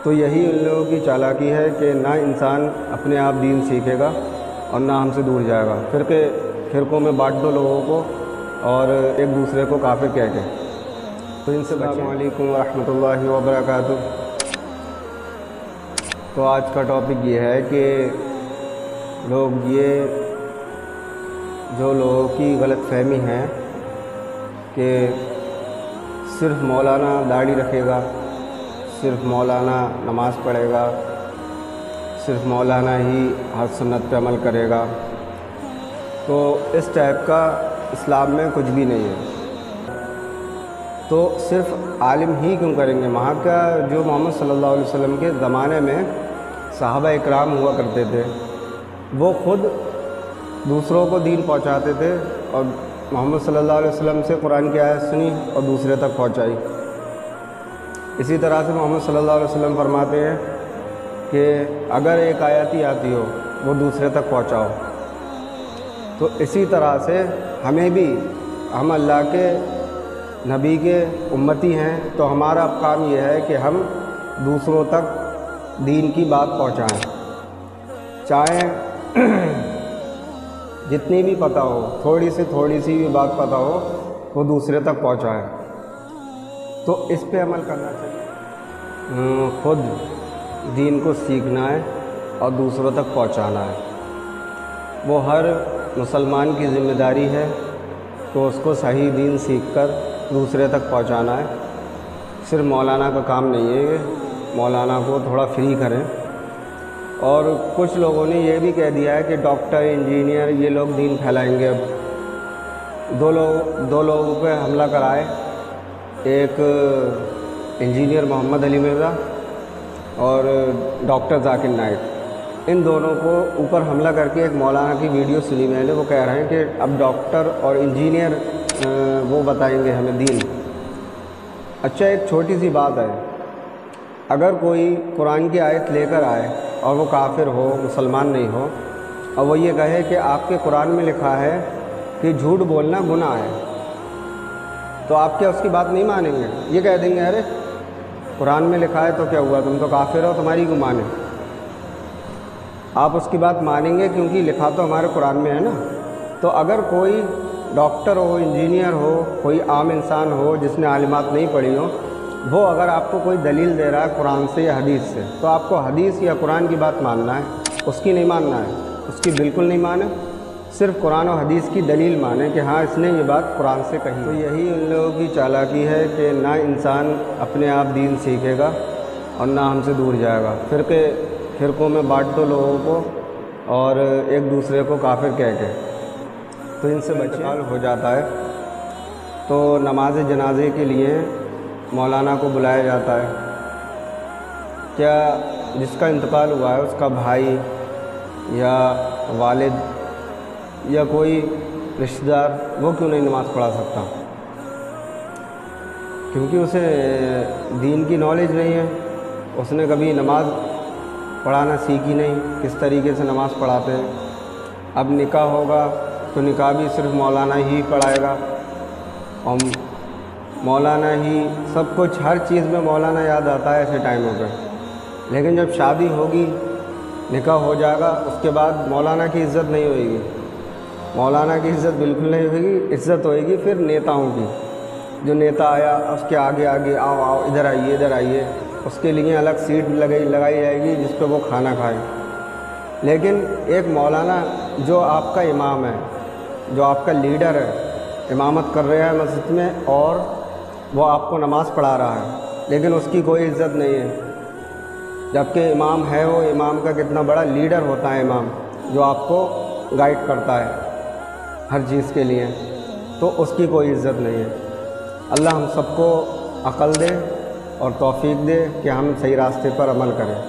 تو یہی ان لوگوں کی چالاکی ہے کہ نہ انسان اپنے آپ دین سیکھے گا اور نہ ہم سے دور جائے گا۔ فرقوں میں بانٹ دو لوگوں کو اور ایک دوسرے کو کافر کہہ کے، تو ان سے بچیں۔ السلام علیکم ورحمۃ اللہ وبرکاتہ۔ تو آج کا ٹاپک یہ ہے کہ جو لوگوں کی غلط فہمی ہے کہ صرف مولانا داڑھی رکھے گا، صرف مولانا نماز پڑھے گا، صرف مولانا ہی ہر سنت پہ عمل کرے گا، تو اس ٹائپ کا اسلام میں کچھ بھی نہیں ہے۔ تو صرف عالم ہی کیوں کریں گے؟ وہاں کا جو محمد صلی اللہ علیہ وسلم کے زمانے میں صحابہ اکرام ہوا کرتے تھے، وہ خود دوسروں کو دین پہنچاتے تھے اور محمد صلی اللہ علیہ وسلم سے قرآن کی آیت سنی اور دوسرے تک پہنچائی۔ اسی طرح سے محمد صلی اللہ علیہ وسلم فرماتے ہیں کہ اگر ایک آیت ہی آتی ہو وہ دوسرے تک پہنچاؤ۔ تو اسی طرح سے ہم اللہ کے نبی کے امتی ہیں، تو ہمارا اب کام یہ ہے کہ ہم دوسروں تک دین کی بات پہنچائیں، چاہے جتنی بھی پتہ ہو، تھوڑی سی بھی بات پتہ ہو، وہ دوسرے تک پہنچائیں۔ تو اس پہ عمل کرنا چاہیے، خود دین کو سیکھنا ہے اور دوسروں تک پہنچانا ہے۔ وہ ہر مسلمان کی ذمہ داری ہے کہ اس کو صحیح دین سیکھ کر دوسرے تک پہنچانا ہے۔ صرف مولانا کا کام نہیں ہے کہ مولانا کو تھوڑا فری کریں۔ اور کچھ لوگوں نے یہ بھی کہہ دیا ہے کہ ڈاکٹر، انجینئر یہ لوگ دین پھیلائیں گے۔ اب دو لوگوں پہ حملہ کرائے، ایک انجینئر محمد علی مرزا اور ڈاکٹر ذاکر نائک، ان دونوں کو اوپر حملہ کر کے ایک مولانا کی ویڈیو سنی میں نے، وہ کہہ رہے ہیں کہ اب ڈاکٹر اور انجینئر وہ بتائیں گے ہمیں دین۔ اچھا، ایک چھوٹی سی بات ہے، اگر کوئی قرآن کی آیت لے کر آئے اور وہ کافر ہو، مسلمان نہیں ہو، اور وہ یہ کہے کہ آپ کے قرآن میں لکھا ہے کہ جھوٹ بولنا گناہ ہے، تو آپ کیا اس کی بات نہیں مانیں گے؟ یہ کہہ دیں گے ارے قرآن میں لکھا ہے تو کیا ہوا، تم تو کافر ہو، تمہاری کیوں مانیں؟ آپ اس کی بات مانیں گے کیونکہ لکھا تو ہمارے قرآن میں ہے نا۔ تو اگر کوئی ڈاکٹر ہو، انجینئر ہو، کوئی عام انسان ہو جس نے عالمات نہیں پڑھی ہو، وہ اگر آپ کو کوئی دلیل دے رہا ہے قرآن سے یا حدیث سے، تو آپ کو حدیث یا قرآن کی بات ماننا ہے، اس کی نہیں ماننا ہے، اس کی بالکل نہیں مانیں، صرف قرآن و حدیث کی دلیل مانیں کہ ہاں اس نے یہ بات قرآن سے کہی۔ تو یہی ان لوگوں کی چالاکی ہے کہ نہ انسان اپنے آپ دین سیکھے گا اور نہ ہم سے دور جائے گا۔ فرقوں میں بانٹ دو لوگوں کو اور ایک دوسرے کو کافر کہہ کے، تو ان سے انتقال ہو جاتا ہے تو نماز جنازے کے لیے مولانا کو بلایا جاتا ہے۔ کیا جس کا انتقال ہوا ہے اس کا بھائی یا والد یا کوئی رشتہ دار، وہ کیوں نہیں نماز پڑھا سکتا؟ کیونکہ اسے دین کی نالج نہیں ہے، اس نے کبھی نماز پڑھانا سیکھی نہیں، کس طریقے سے نماز پڑھاتے ہیں۔ اب نکاح ہوگا تو نکاح بھی صرف مولانا ہی پڑھائے گا، اور مولانا ہی سب کچھ، ہر چیز میں مولانا یاد آتا ہے ایسے ٹائموں پہ۔ لیکن جب شادی ہوگی، نکاح ہو جائے گا، اس کے بعد مولانا کی عزت نہیں ہوئے گی، مولانا کی عزت بالکل نہیں ہوئے گی، عزت ہوئے گی پھر نیتاؤں کی۔ جو نیتا آیا اس کے آگے آؤ ادھر آئیے، اس کے لیے الگ سیٹ لگائی جائے گی جس پہ وہ کھانا کھائے۔ لیکن ایک مولانا جو آپ کا امام ہے، جو آپ کا لیڈر ہے، امامت کر رہا ہے مسجد میں اور وہ آپ کو نماز پڑھا رہا ہے، لیکن اس کی کوئی عزت نہیں ہے، جبکہ امام ہے، وہ امام کا کتنا بڑا لیڈر ہوتا ہے امام، جو آپ کو گائیڈ کرتا ہے ہر چیز کے لیے، تو اس کی کوئی عزت نہیں ہے۔ اللہ ہم سب کو عقل دے اور توفیق دے کہ ہم صحیح راستے پر عمل کریں۔